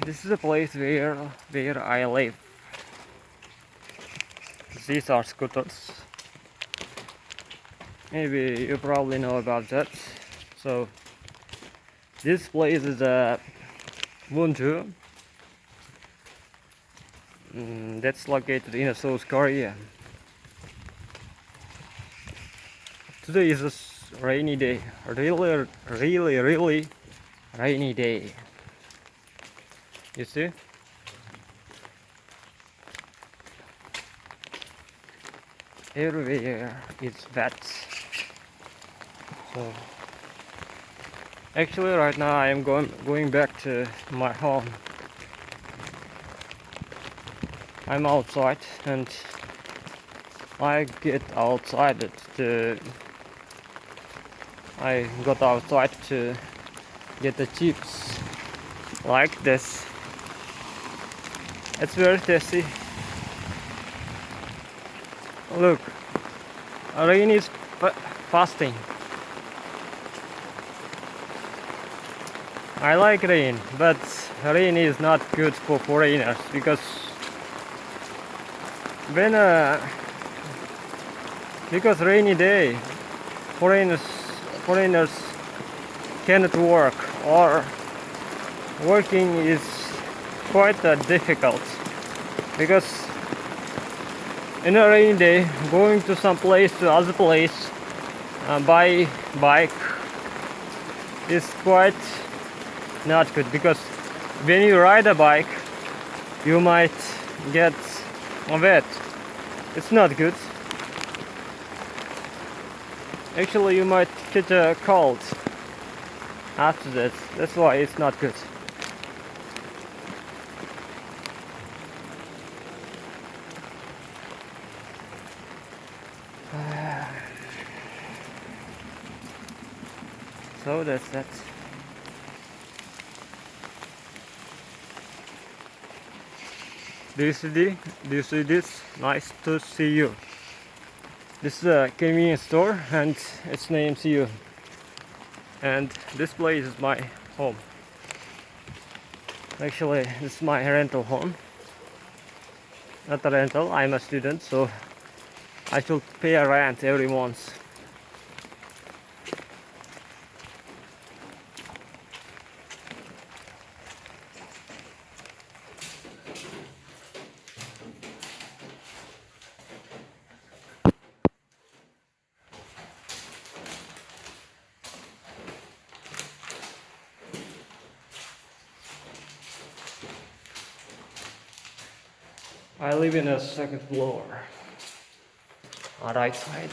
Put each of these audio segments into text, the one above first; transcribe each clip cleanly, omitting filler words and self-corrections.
This is a place where I live. These are scooters. Maybe you probably know about that. So this place is Wonju. That's located in South Korea. Today is a rainy day. Really rainy day. You see? Everywhere is wet. So actually right now I am going back to my home. I'm outside and I got outside to get the chips like this. It's very tasty. Look, rain is fasting. I like rain, but rain is not good for foreigners because because rainy day, foreigners cannot work, or working is quite difficult because in a rainy day going to some place to other place by bike is quite not good, because when you ride a bike you might get wet. It's not good. Actually you might catch a cold after that. That's why it's not good. So that's that. Do you see this? Nice to see you. This is a convenience store and its name See You. And this place is my home. Actually, this is my rental home. Not a rental, I'm a student, so I should pay a rent every month. I live in a second floor, on right side.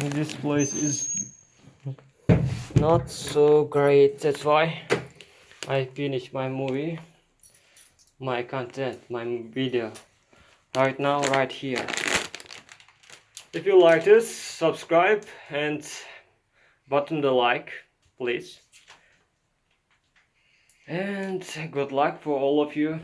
And this place is not so great, that's why I finished my movie, my content, my video right now, right here. If you like this, subscribe and button the like, please. And good luck for all of you.